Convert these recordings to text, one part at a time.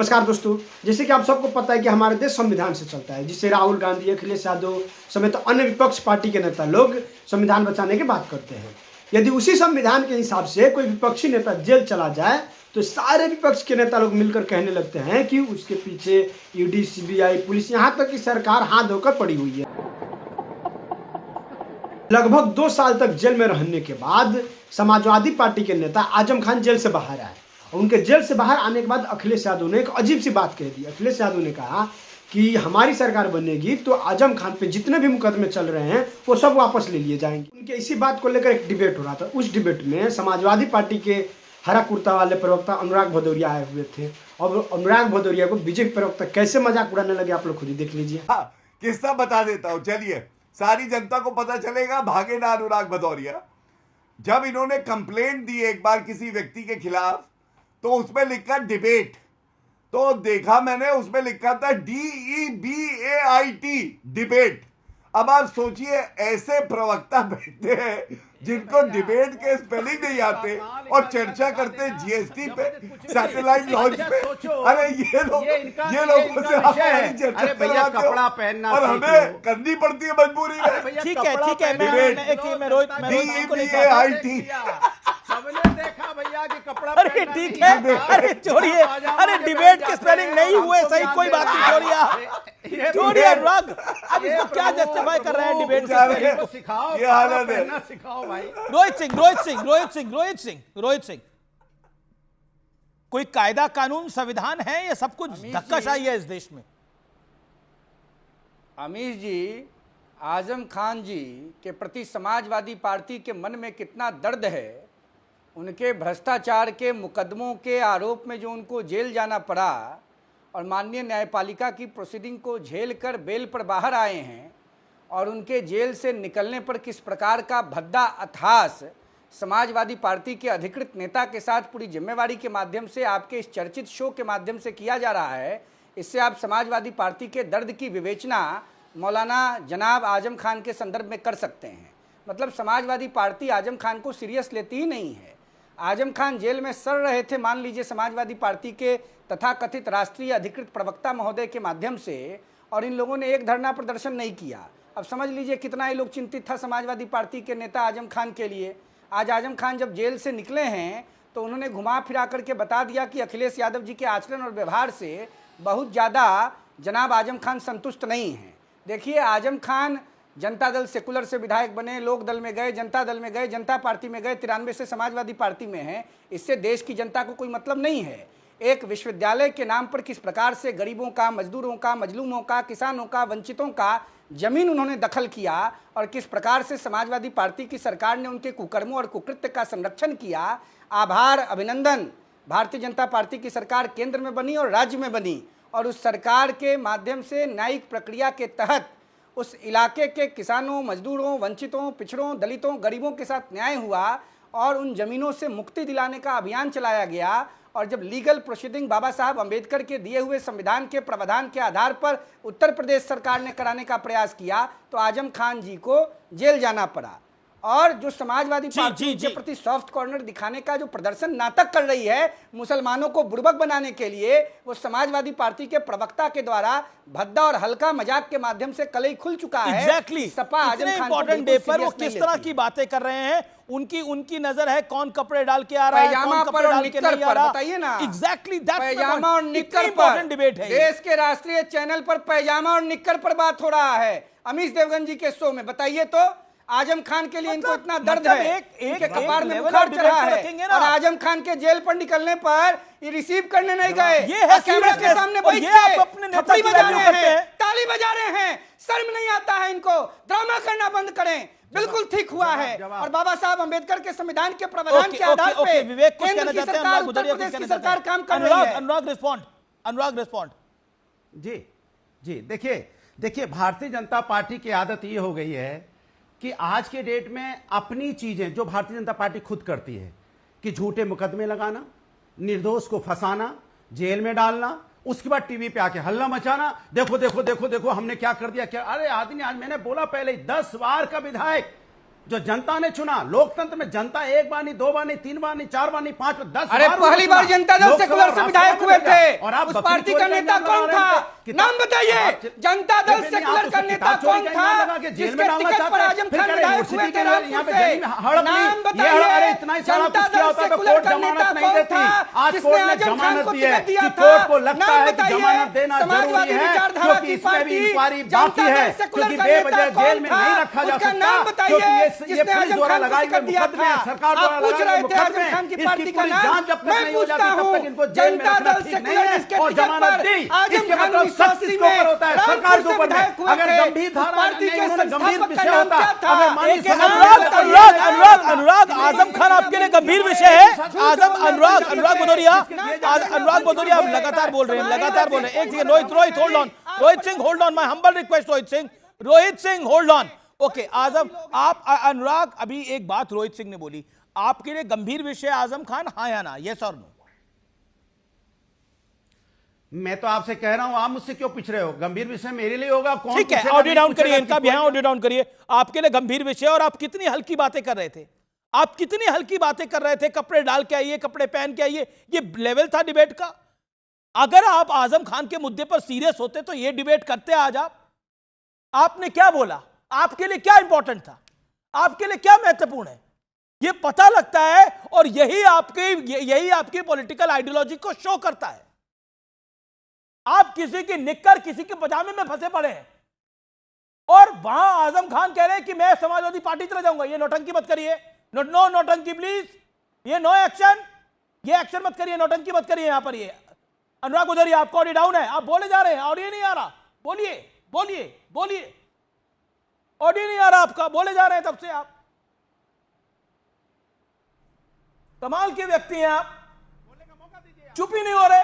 नमस्कार दोस्तों, जैसे कि आप सबको पता है कि हमारे देश संविधान से चलता है, जिससे राहुल गांधी, अखिलेश यादव समेत अन्य विपक्ष पार्टी के नेता लोग संविधान बचाने की बात करते हैं। यदि उसी संविधान के हिसाब से कोई विपक्षी नेता जेल चला जाए तो सारे विपक्ष के नेता लोग मिलकर कहने लगते हैं कि उसके पीछे ईडी, सीबीआई, पुलिस, यहाँ तक कि सरकार हाथ धोकर पड़ी हुई है। लगभग 2 साल तक जेल में रहने के बाद समाजवादी पार्टी के नेता आजम खान जेल से बाहर आए। उनके जेल से बाहर आने के बाद अखिलेश यादव ने एक अजीब सी बात कह दी। अखिलेश यादव ने कहा कि हमारी सरकार बनेगी तो आजम खान पे जितने भी मुकदमे चल रहे हैं वो सब वापस ले लिए जाएंगे। उनके इसी बात को लेकर एक डिबेट हो रहा था। उस डिबेट में समाजवादी पार्टी के हरा कुर्ता वाले प्रवक्ता अनुराग भदौरिया आए हुए थे और अनुराग भदौरिया को बीजेपी प्रवक्ता कैसे मजाक उड़ाने लगे आप लोग खुद ही देख लीजिए। किस्सा बता देता हूं, चलिए सारी जनता को पता चलेगा, भागे ना अनुराग भदौरिया। जब इन्होंने कंप्लेंट दी एक बार किसी व्यक्ति के खिलाफ तो उसमें लिखा डिबेट, तो देखा मैंने उसमें लिखा था DEBAIT डिबेट। अब आप सोचिए ऐसे प्रवक्ता बैठते हैं जिनको डिबेट के स्पेलिंग नहीं आते और चर्चा करते जीएसटी पे, सैटेलाइट लॉन्च पे। अरे ये लोगों से हमारी चर्चा करवाते हो और हमें करनी पड़ती है मजबूरी में। ठीक है मैं रोहित को नहीं चाहता। सबने देखा भैया कि कपड़ा अरे ठीक है, अरे छोड़िए, अरे डिबेट के स्पेलिंग नहीं हुए सही, कोई बात नहीं, छोड़िए अनुराग। अब इसको क्या जस्टिफाई कर रहे हैं डिबेट के स्पेलिंग को? सिखाओ, ये हालत है। सिखाओ भाई। रोहित सिंह, कोई कायदा कानून संविधान है या सब कुछ धक्काशाही है इस देश में? अमीश जी, आजम खान जी के प्रति समाजवादी पार्टी के मन में कितना दर्द है। उनके भ्रष्टाचार के मुकदमों के आरोप में जो उनको जेल जाना पड़ा और माननीय न्यायपालिका की प्रोसीडिंग को झेल कर बेल पर बाहर आए हैं, और उनके जेल से निकलने पर किस प्रकार का भद्दा अथास समाजवादी पार्टी के अधिकृत नेता के साथ पूरी जिम्मेवारी के माध्यम से आपके इस चर्चित शो के माध्यम से किया जा रहा है, इससे आप समाजवादी पार्टी के दर्द की विवेचना मौलाना जनाब आजम खान के संदर्भ में कर सकते हैं। मतलब समाजवादी पार्टी आजम खान को सीरियस लेती ही नहीं है। आजम खान जेल में सड़ रहे थे, मान लीजिए समाजवादी पार्टी के तथाकथित राष्ट्रीय अधिकृत प्रवक्ता महोदय के माध्यम से, और इन लोगों ने एक धरना प्रदर्शन नहीं किया। अब समझ लीजिए कितना ही लोग चिंतित था समाजवादी पार्टी के नेता आजम खान के लिए। आज आजम खान जब जेल से निकले हैं तो उन्होंने घुमा फिरा करके बता दिया कि अखिलेश यादव जी के आचरण और व्यवहार से बहुत ज़्यादा जनाब आजम खान संतुष्ट नहीं हैं। देखिए, आजम खान जनता दल सेकुलर से विधायक बने, लोक दल में गए, जनता दल में गए, जनता पार्टी में गए, 93 से समाजवादी पार्टी में हैं। इससे देश की जनता को कोई मतलब नहीं है। एक विश्वविद्यालय के नाम पर किस प्रकार से गरीबों का, मजदूरों का, मजलूमों का, किसानों का, वंचितों का जमीन उन्होंने दखल किया और किस प्रकार से समाजवादी पार्टी की सरकार ने उनके कुकर्मों और कुकृत्य का संरक्षण किया। आभार, अभिनंदन। भारतीय जनता पार्टी की सरकार केंद्र में बनी और राज्य में बनी, और उस सरकार के माध्यम से न्यायिक प्रक्रिया के तहत उस इलाके के किसानों, मजदूरों, वंचितों, पिछड़ों, दलितों, गरीबों के साथ न्याय हुआ और उन जमीनों से मुक्ति दिलाने का अभियान चलाया गया। और जब लीगल प्रोसीडिंग बाबा साहब अंबेडकर के दिए हुए संविधान के प्रावधान के आधार पर उत्तर प्रदेश सरकार ने कराने का प्रयास किया तो आजम खान जी को जेल जाना पड़ा। और जो समाजवादी पार्टी के प्रति सॉफ्ट कॉर्नर दिखाने का जो प्रदर्शन नाटक कर रही है मुसलमानों को बुड़बक बनाने के लिए, वो समाजवादी पार्टी के प्रवक्ता के द्वारा भद्दा और हल्का मजाक के माध्यम से कलई खुल चुका है। Exactly, Sapa Azam Khan important day पर वो किस तरह की बातें कर रहे हैं, उनकी नजर है कौन कपड़े डाल के आ रहा है, कौन कपड़े डाल के नहीं आ रहा, बताइए ना। एग्जैक्टली, पैजामा और निक्कर पर डिबेट है। देश के राष्ट्रीय चैनल पर पैजामा और निक्कर पर बात हो रहा है अमीश देवगन जी के शो में। बताइए तो आजम खान के लिए इनको इतना दर्द है, इनके कपार में बुखार चढ़ा है, और आजम खान के जेल पर निकलने पर ये रिसीव करने नहीं गए। ये है कैमरा के सामने बैठ के थप्पड़ी बजा रहे हैं, ताली बजा रहे हैं। शर्म नहीं आता है इनको? ड्रामा करना बंद करें। बिल्कुल ठीक हुआ है। और बाबा साहब अंबेडकर के संविधान के प्रावधान के आधार पे केंद्र की सरकार, उत्तर प्रदेश की सरकार काम कर रही है। अनुराग रिस्पॉन्ड। जी देखिए भारतीय जनता पार्टी की आदत ये हो गई है कि आज के डेट में अपनी चीजें जो भारतीय जनता पार्टी खुद करती है कि झूठे मुकदमे लगाना, निर्दोष को फंसाना, जेल में डालना, उसके बाद टीवी पे आके हल्ला मचाना, देखो हमने क्या कर दिया, क्या। अरे आदमी, आज मैंने बोला पहले 10 बार का विधायक जो जनता ने चुना। लोकतंत्र में जनता एक बार नहीं, दो बार नहीं, तीन बार नहीं, चार बार नहीं, पांच बार, 10 अरे पहली बार जनता दल सेकुलर से विधायक हुए थे, और आप उस पार्टी का नेता कौन था? नाम बताइए। जनता दल सेकुलर का नेता कौन था जिसके टिकट पर आजम खान विधायक हुए थे रामपुर से? नाम बताइए। जनता दल सेकुलर का नेता कौन था जिसने आजम खान को टिकट दिया था? नाम बताइए। समाजवादी विचारधारा की पार्टी जनता दल सेकुलर का नेता कौन था? उसका नाम बताइए जिसने आजम खान को टिकट दिया था। आप पूछ रहे थे आजम खान की पार्टी का नाम, मैं पूछता हूँ जनता दल सेकुलर जिसके टिकट पर आजम खान 1980 में रामपुर से विधायक हुए थे, उस पार्टी के संस्थापक का नाम क्या था? अनुराग, आजम खान आपके लिए गंभीर विषय है। अनुराग भदौरिया आप लगातार बोल रहे हैं, एक second. Rohit hold on, Rohit Singh hold on, my humble request. Rohit Singh hold on. Okay Azam, आप अनुराग, अभी एक बात रोहित सिंह ने बोली, आपके लिए गंभीर विषय आजम खान, हाँ या ना, यस और नो? मैं तो आपसे कह रहा हूं, आप मुझसे क्यों पूछ रहे हो? गंभीर विषय मेरे लिए होगा। कौन ठीक है, ऑडियो डाउन करिए, इनका भी यहाँ ऑडियो डाउन करिए। आपके लिए गंभीर विषय, और आप कितनी हल्की बातें कर रहे थे, कपड़े डाल के आइए, कपड़े पहन के आइए, ये लेवल था डिबेट का। अगर आप आजम खान के मुद्दे पर सीरियस होते तो ये डिबेट करते आज आपने क्या बोला, आपके लिए क्या इंपॉर्टेंट था, आपके लिए क्या महत्वपूर्ण है, ये पता लगता है। और यही आपकी पॉलिटिकल आइडियोलॉजी को शो करता है। आप किसी की निक्कर, किसी के पजामे में फंसे पड़े हैं, और वहां आजम खान कह रहे हैं कि मैं समाजवादी पार्टी चला जाऊंगा। ये नौटंकी मत करिए, नो नौटंकी प्लीज, ये नो एक्शन, ये एक्शन मत करिए, नौटंकी मत करिए यहां पर। ये अनुराग भदौरिया, आपका ऑडियो डाउन है, आप बोले जा रहे हैं, ऑडियो नहीं आ रहा, बोलिए, ऑडियो नहीं आ रहा आपका, बोले जा रहे हैं तब से आप। कमाल के व्यक्ति हैं आप, चुप ही नहीं हो रहे,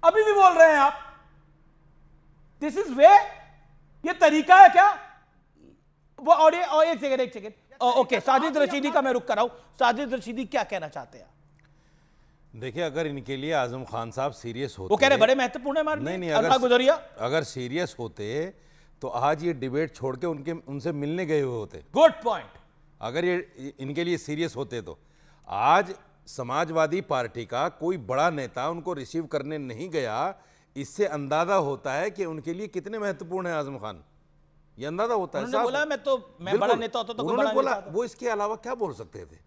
अभी भी बोल रहे हैं आप। दिस इज वे, ये तरीका है क्या? वो ऑडियो, एक सेकेंड, ओके, साजिद रशीदी का मैं रुक कर रहा हूं। साजिद रशीदी क्या कहना चाहते हैं आप? देखिए, अगर इनके लिए आजम खान साहब सीरियस होते, वो कह रहे बड़े महत्वपूर्ण है हमारे लिए। नहीं, अनुराग भदौरिया, अगर सीरियस होते तो आज ये डिबेट छोड़ के उनसे मिलने गए हुए होते। Good point. अगर ये इनके लिए सीरियस होते तो आज समाजवादी पार्टी का कोई बड़ा नेता उनको रिसीव करने नहीं गया। इससे अंदाजा होता है कि उनके लिए कितने महत्वपूर्ण है आजम खान, ये अंदाजा होता है। उन्होंने बोला मैं बड़ा नेता होता तो कोई बड़ा बोला, नेता होता। वो इसके अलावा क्या बोल सकते थे?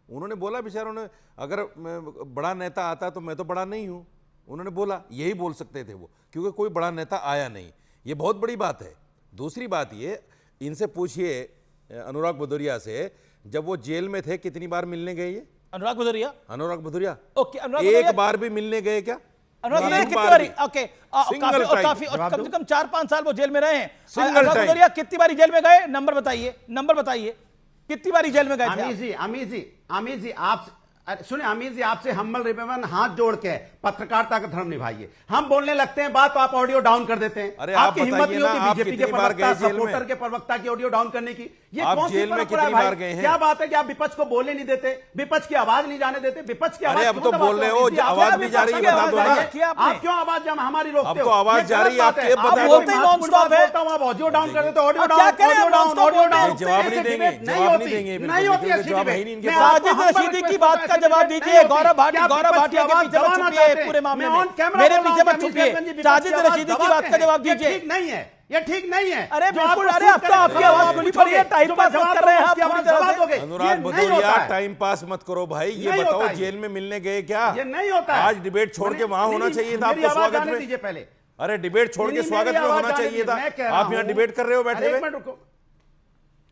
उन्होंने बोला, बेचारों ने, अगर बड़ा नेता आता तो मैं तो बड़ा नहीं हूं, उन्होंने बोला, यही बोल सकते थे वो, क्योंकि कोई बड़ा नेता आया नहीं। ये बहुत बड़ी बात है। दूसरी बात ये, इनसे पूछिए अनुराग भदौरिया से, जब वो जेल में थे कितनी बार मिलने गए? ये अनुराग भदौरिया, ओके, एक बार भी मिलने गए क्या? अनुराग भदौरिया कितनी बारी? ओके, काफी कम से कम 4-5 साल वो जेल में रहे हैं। अनुराग भदौरिया कितनी बारी जेल में गए? नंबर बताइए, कितनी बारी जेल में गए थे? अमीर जी आप सुने, अमीर जी आपसे हम्बल रिक्वेस्ट, हाथ जोड़ के पत्रकारिता का धर्म निभाइए। हम बोलने लगते हैं बात तो आप ऑडियो डाउन कर देते हैं। अरे आपकी आप हिम्मत नहीं होती आप बीजेपी के कितनी बार प्रवक्ता, गए जेल में? सपोर्टर के प्रवक्ता की ऑडियो डाउन करने की। ये आप कौन सी जेल में परंपरा है कितनी बार भाई? गए हैं? क्या बात है कि आप विपक्ष को बोलने नहीं देते, विपक्ष की आवाज नहीं जाने देते, विपक्ष की आवाज अरे अब क्यों तो दबाते बोल रहे हो? हो, इसी आप आवाज भी जा रही है, बता दो ना। आप क्यों आवाज हमारी रोकते हो? अब तो आवाज जा रही है, आप ये बता दो। बोलते ही नॉन स्टॉप है। आप ऑडियो डाउन कर देते हो, ऑडियो अब क्या डाउन, करें, ऑडियो डाउन, non-stop ऑडियो बोलते हैं। डाउन। जवाब नहीं देंगे, जवाब नहीं देंगे, नहीं होती ऐसी जवाब है ही डिबेट। नहीं इनके मैं पास। साजिद रशीदी की बात का जवाब दीजिए। गौरव भाटिया के पीछे मत छुपिए पूरे मामले में, मेरे पीछे मत छुपिए। साजिद रशीदी की बात का जवाब दीजिए। ठीक नहीं है, ये ठीक नहीं है। अरे बिल्कुल, अरे अब तो आपकी आवाज खुली पड़ी है, टाइम पास मत कर रहे हैं आप पूरी तरह से। अनुराग भदौरिया, टाइम पास मत करो भाई। ये बताओ, जेल में मिलने गए क्या? ये नहीं होता है। आज डिबेट छोड़ के वहां होना चाहिए था आपको स्वागत में। दीजिए पहले। अरे डिबेट छोड़ के स्वागत में होना चाहिए था। आप यहाँ डिबेट कर रहे हो बैठे हुए।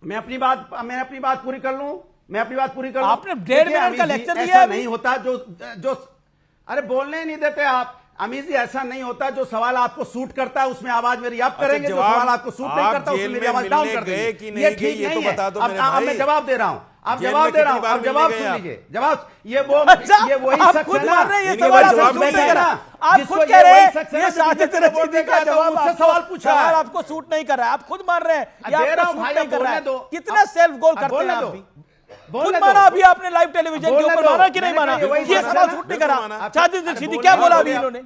मैं अपनी बात पूरी कर लूं। आपने 1.5 मिनट का लेक्चर दिया। ऐसा नहीं होता जो अरे बोलने नहीं देते आप। अमीर जी, ऐसा नहीं होता, जो सवाल आपको सूट करता है उसमें आवाज मेरी आप करेंगे, जो सवाल आपको सूट नहीं करता उसमें मेरी आवाज डाउन कर देंगे। ये ठीक नहीं है। अब मैं जवाब दे रहा हूं, आप जवाब दे रहा हूं, आप जवाब सुन लीजिए। जवाब ये वही शख्स है ना, जवाब नहीं दे रहा। आप खुद कह रहे हैं ये साजिद रशीदी का जवाब सवाल पूछा है, आपको सूट नहीं कर रहा है। आप खुद मान रहे हैं ये दे रहा आपको हूं सूट भाई, नहीं कर रहा है। बोलने दो। कितना सेल्फ गोल करते हैं आप भी। खुद माना अभी आपने लाइव टेलीविजन के ऊपर, माना कि नहीं माना? ये सवाल सूट नहीं करा। साजिद रशीदी क्या बोला अभी इन्होंने?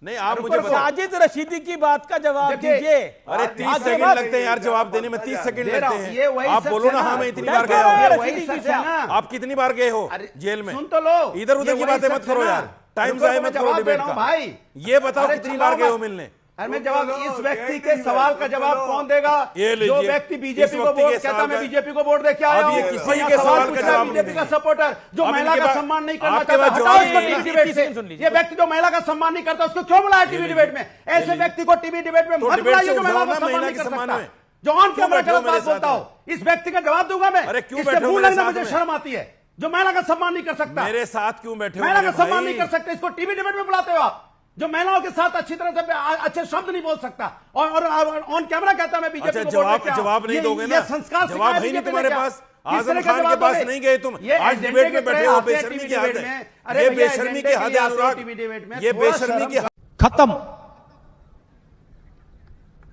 नहीं, आप मुझे बताओ। साजिद रशीदी की बात का जवाब देखिए, दीजिए। अरे 30 आगे सेकंड मत- लगते हैं यार जवाब देने में, 30 सेकंड दे रहा लगते हूं, ये हैं। वही आप सच बोलो है ना, ना। हाँ मैं इतनी डर बार क्यों गया रहे हूँ। हैं? ये वही रशीदी सच से है ना। आप कितनी बार गए हो अरे, जेल में? सुन तो लो। इधर उधर ये की वही बातें सच मत है करो ना। यार, टाइम रुको, जाए मैं मत करो जवाब दे डिबेट रहा हूं का। भाई। ये बताओ अरे कितनी चलाओ बार गए हो मत। मिलने? अरे मैं जवाब, इस व्यक्ति के एक सवाल का मिनट, जवाब चलो। कौन देगा? ये लीजिए। जो व्यक्ति इस बीजेपी को व्यक्ति वोट के कहता सवाल मैं का- बीजेपी को वोट देके आया अब ये हूं। किसी और यहाँ के सवाल सवाल का पूछा है जवाब बीजेपी नहीं का देंगे। सपोर्टर जो अब महिला इनके का बाद- सम्मान नहीं करना आपके चाहता, बाद हटाओ जवाब इसको नहीं टीवी देंगे। डिबेट तीस से। सेकंड सुन लीजिए। ये व्यक्ति जो महिला का सम्मान नहीं करता उसको क्यों बुलाया टीवी डिबेट में? ऐसे व्यक्ति को टीवी डिबेट में तो मत डिबेट बुलाइए से जो महिला उठाओ का ना, सम्मान महिला नहीं के कर सम्मान सकता। में। जो ऑन क्यों कैमरा बैठे हो गलत मेरे बात साथ बोलता में? हो, इस व्यक्ति का जवाब दूंगा मैं। अरे क्यों इससे बैठे हो मुंह मेरे लगने साथ मुझे में? शर्म आती है। जो महिला का सम्मान नहीं कर सकता, मेरे साथ क्यों बैठे हो महिला मेरे का सम्मान भाई? नहीं कर सकते, इसको टीवी डिबेट में बुलाते हो आप। जो महिलाओं के साथ अच्छी तरह से अच्छे शब्द नहीं बोल सकता और ऑन कैमरा कहता मैं बीजेपी अच्छा, को वोट देके आया हूं। जवाब नहीं ये- दोगे ये ना? संस्कार जवाब सिखाया है नहीं बीजेपी ने तुम्हारे क्या? पास। किस आजम तरह का खान के जवाब पास दोगे? नहीं गए तुम। ये आज एजेंडे डिबेट के में बैठे तहत हो, आते हैं बेशर्मी टीवी की हद डिबेट है। में। अरे ये भैया, बेशर्मी एजेंडे की के हद लिए है आते हैं अनुराग। टीवी डिबेट में। ये थोड़ा बेशर्मी शर्म की करो। खत्म।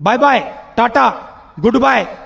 Bye bye, tata, good bye.